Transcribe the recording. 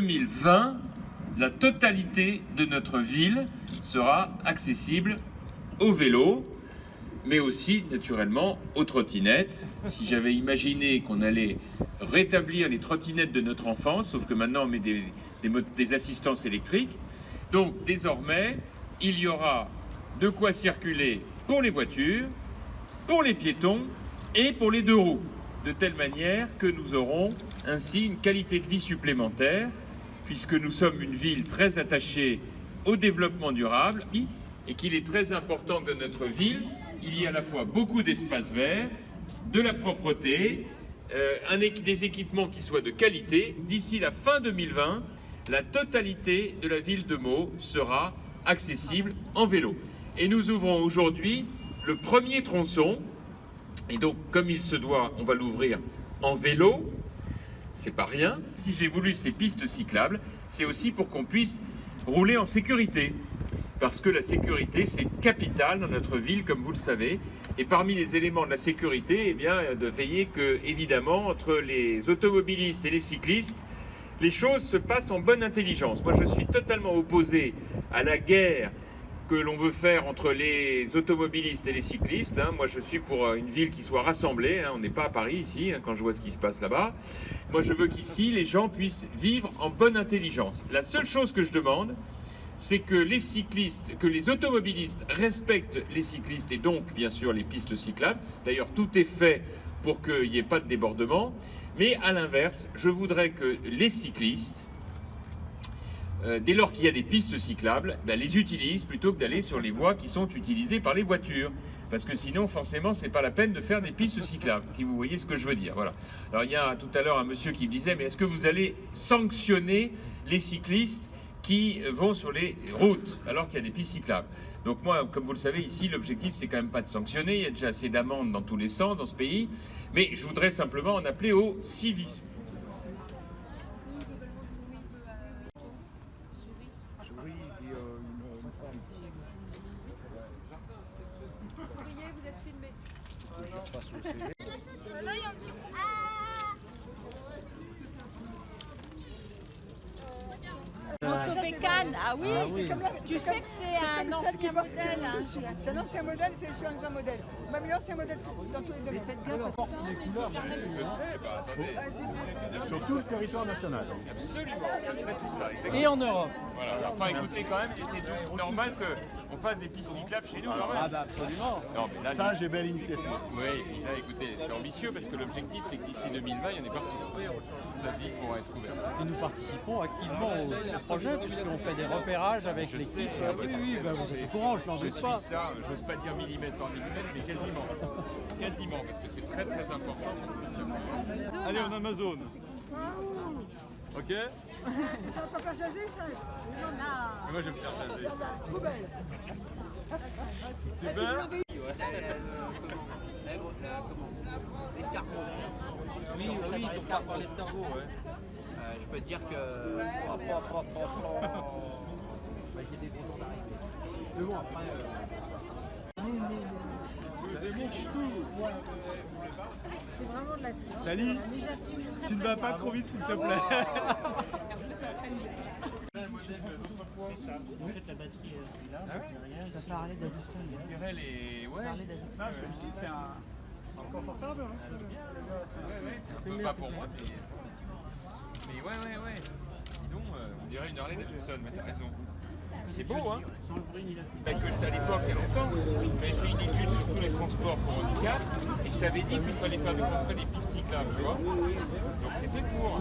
2020, la totalité de notre ville sera accessible au vélo, mais aussi naturellement aux trottinettes. Si j'avais imaginé qu'on allait rétablir les trottinettes de notre enfance, sauf que maintenant on met des assistances électriques, donc désormais il y aura de quoi circuler pour les voitures, pour les piétons et pour les deux roues, de telle manière que nous aurons ainsi une qualité de vie supplémentaire, puisque nous sommes une ville très attachée au développement durable et qu'il est très important que dans notre ville, il y ait à la fois beaucoup d'espaces verts, de la propreté, des équipements qui soient de qualité. D'ici la fin 2020, la totalité de la ville de Meaux sera accessible en vélo. Et nous ouvrons aujourd'hui le premier tronçon. Et donc, comme il se doit, on va l'ouvrir en vélo. C'est pas rien. Si j'ai voulu ces pistes cyclables, c'est aussi pour qu'on puisse rouler en sécurité. Parce que la sécurité, c'est capital dans notre ville, comme vous le savez. Et parmi les éléments de la sécurité, eh bien, de veiller que, évidemment, entre les automobilistes et les cyclistes, les choses se passent en bonne intelligence. Moi, je suis totalement opposé à la guerre que l'on veut faire entre les automobilistes et les cyclistes. Moi, je suis pour une ville qui soit rassemblée. On n'est pas à Paris ici, quand je vois ce qui se passe là-bas. Moi, je veux qu'ici, les gens puissent vivre en bonne intelligence. La seule chose que je demande, c'est que les cyclistes, que les automobilistes respectent les cyclistes et donc, bien sûr, les pistes cyclables. D'ailleurs, tout est fait pour qu'il n'y ait pas de débordement. Mais à l'inverse, je voudrais que les cyclistes, dès lors qu'il y a des pistes cyclables, les utilisent plutôt que d'aller sur les voies qui sont utilisées par les voitures. Parce que sinon, forcément, ce n'est pas la peine de faire des pistes cyclables, si vous voyez ce que je veux dire. Voilà. Alors, il y a tout à l'heure un monsieur qui me disait, mais est-ce que vous allez sanctionner les cyclistes qui vont sur les routes alors qu'il y a des pistes cyclables? Donc moi, comme vous le savez, ici, l'objectif, c'est quand même pas de sanctionner. Il y a déjà assez d'amendes dans tous les sens dans ce pays. Mais je voudrais simplement en appeler au civisme. Bécane, ah oui, tu sais que c'est un ancien modèle. C'est un ancien modèle, c'est un ancien modèle. Même l'ancien modèle dans tous les domaines. Je sais, attendez. Sur tout le territoire national. Absolument, je ferai tout ça. Et en Europe. Voilà, enfin écoutez quand même, il était normal qu'on fasse des pistes cyclables chez nous quand même. Ah bah absolument. Non, mais là, Ça, j'ai belle initiative. oui, et là écoutez, c'est ambitieux parce que l'objectif c'est que d'ici 2020, il y en ait partout. Toute la ville pourra être ouverte. Et nous participons activement au projet puisqu'on fait des repérages avec l'équipe. Oui, bah, vous êtes au courant, je n'en Je doute suis pas. ça, j'ose pas dire millimètre par millimètre, mais quasiment. Quasiment, parce que c'est très très important. Allez, en Amazon. Ok. Ça va pas faire jaser ça? Mais moi, je vais me faire jaser. Trop belle. Super. L'escargot. Oui, par l'escargot, ouais. Je peux te dire que. J'ai des gros d'arriver. Mais bon, après. C'est vraiment de la triche. Salut. Mais j'assume très, Tu ne très vas bien. pas trop vite, s'il te plaît. C'est ça. En fait, la batterie est là. Derrière, Ça ici. parlait d'Addison. Je dirais les... Ouais, Non, celui-ci, c'est un confortable. Hein. c'est un peu pas pour moi, mais ouais. Dis donc, on dirait une Harley Davidson, mais t'as raison. C'est beau, hein? Sans le bruit ni la Bah, que j'étais à l'époque, il y a longtemps, mais j'ai une étude sur tous les transports pour handicap, et je t'avais dit qu'il fallait faire des pistes cyclables, tu vois? Donc c'était pour.